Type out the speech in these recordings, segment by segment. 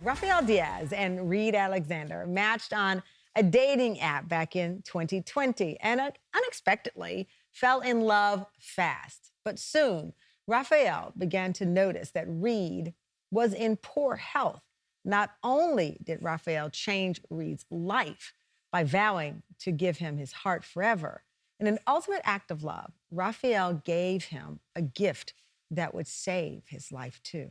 Rafael Diaz and Reid Alexander matched on a dating app back in 2020 and unexpectedly fell in love fast. But soon, Rafael began to notice that Reid was in poor health. Not only did Rafael change Reid's life by vowing to give him his heart forever, in an ultimate act of love, Rafael gave him a gift that would save his life too.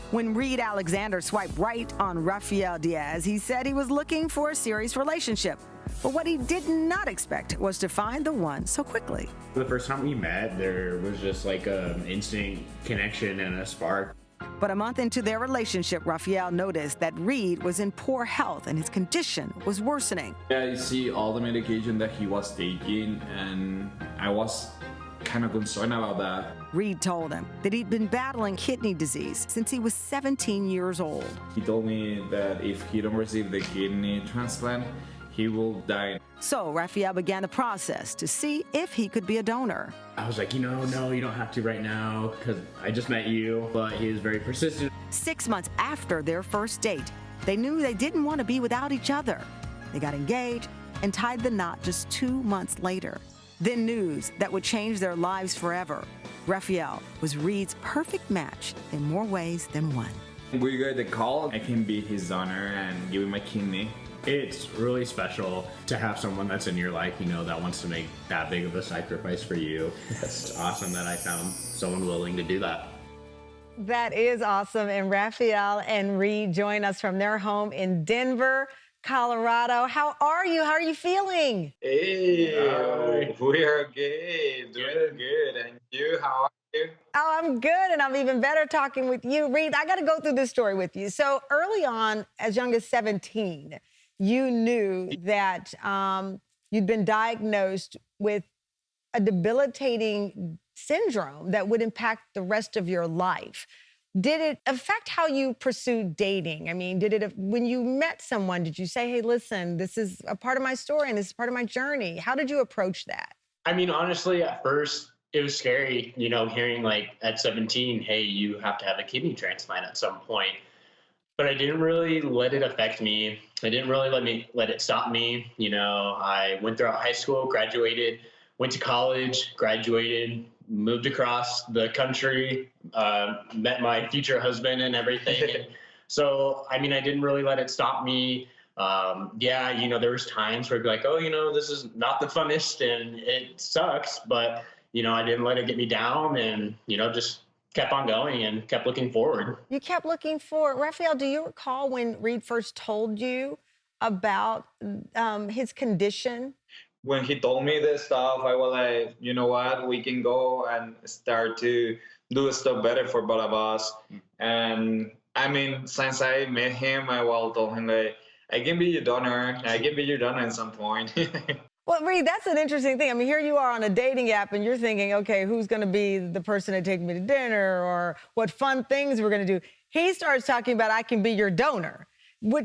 When Reid Alexander swiped right on Rafael Diaz, he said he was looking for a serious relationship. But what he did not expect was to find the one so quickly. The first time we met, there was just like an instant connection and a spark. But a month into their relationship, Rafael noticed that Reid was in poor health and his condition was worsening. I see all the medication that he was taking, and I was kind of concerned about that. Reid told him that he'd been battling kidney disease since he was 17 years old. He told me that if he don't receive the kidney transplant, he will die. So Rafael began the process to see if he could be a donor. I was like, no, you don't have to right now because I just met you. But he was very persistent. 6 months after their first date, they knew they didn't want to be without each other. They got engaged and tied the knot just 2 months later. Then news that would change their lives forever. Rafael was Reid's perfect match in more ways than one. We got the call. I can be his donor and give him my kidney. It's really special to have someone that's in your life, that wants to make that big of a sacrifice for you. It's awesome that I found someone willing to do that. That is awesome. And Rafael and Reid join us from their home in Denver, Colorado. How are you? How are you feeling? Hey, we are good, doing good. And you, how are you? Oh, I'm good, and I'm even better talking with you. Reid, I got to go through this story with you. So early on, as young as 17, you knew that you'd been diagnosed with a debilitating syndrome that would impact the rest of your life. Did it affect how you pursued dating? I mean, when you met someone, did you say, hey, listen, this is a part of my story and this is part of my journey? How did you approach that? I mean, honestly, at first, it was scary, hearing like at 17, hey, you have to have a kidney transplant at some point. But I didn't really let it affect me. I didn't really let it stop me. I went throughout high school, graduated, went to college, graduated, moved across the country, met my future husband and everything. And so, I didn't really let it stop me. There was times where I'd be like, oh, this is not the funnest and it sucks, but, I didn't let it get me down and, just kept on going and kept looking forward. You kept looking forward. Rafael, do you recall when Reid first told you about his condition? When he told me this stuff, I was like, you know what, we can go and start to do stuff better for both of us. And since I met him, I told him like, I can be your donor. I can be your donor at some point. Well, Reid, that's an interesting thing. Here you are on a dating app and you're thinking, okay, who's going to be the person to take me to dinner or what fun things we're going to do. He starts talking about, I can be your donor.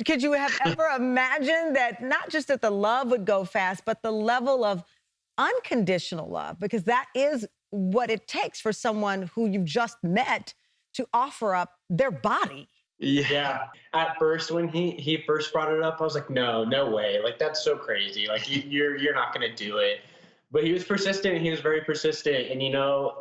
Could you have ever imagined that not just that the love would go fast, but the level of unconditional love? Because that is what it takes for someone who you've just met to offer up their body. Yeah. At first, when he first brought it up, I was like, no way. Like, that's so crazy. Like, you're not going to do it. But he was persistent. He was very persistent. And,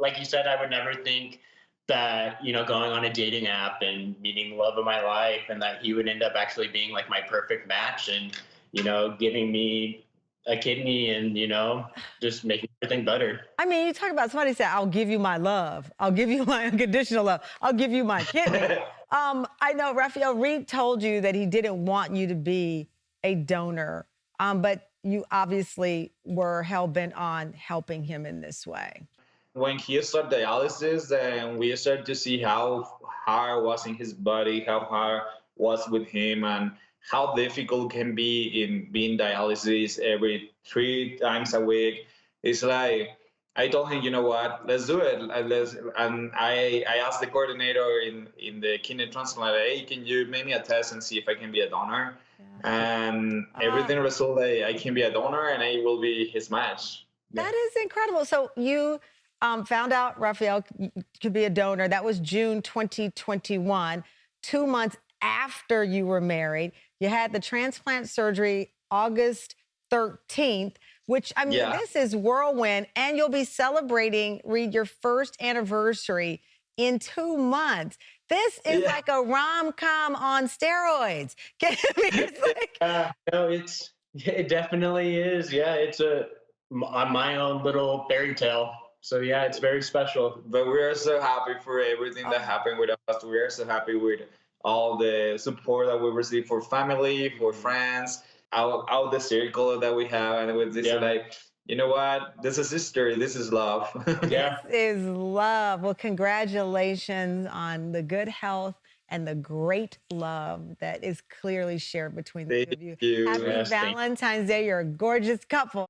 like you said, I would never think that, going on a dating app and meeting the love of my life and that he would end up actually being like my perfect match and, giving me a kidney and, just making everything better. You talk about somebody said, I'll give you my love. I'll give you my unconditional love. I'll give you my kidney. I know, Rafael, Reid told you that he didn't want you to be a donor, but you obviously were hell-bent on helping him in this way. When he started dialysis, then we started to see how hard it was in his body, how hard it was with him, and how difficult it can be in being dialysis every 3 times a week. It's like, I told him, you know what, let's do it. And I asked the coordinator in the kidney transplant, hey, can you make me a test and see if I can be a donor? Yeah. And everything resulted, I can be a donor and I will be his match. That is incredible. So you found out Rafael could be a donor. That was June 2021. 2 months after you were married. You had the transplant surgery August 13th, which, I mean, this is whirlwind. And you'll be celebrating, Reid, your first anniversary in 2 months. This is like a rom-com on steroids. It's like... No, it definitely is. Yeah, it's my own little fairy tale. So yeah, it's very special. But we are so happy for everything that happened with us. We are so happy with all the support that we received for family, for friends, out the circle that we have, and with this, like, you know what? This is history. This is love. This is love. Well, congratulations on the good health and the great love that is clearly shared between the two of you. Thank you. Happy Valentine's Day. You're a gorgeous couple.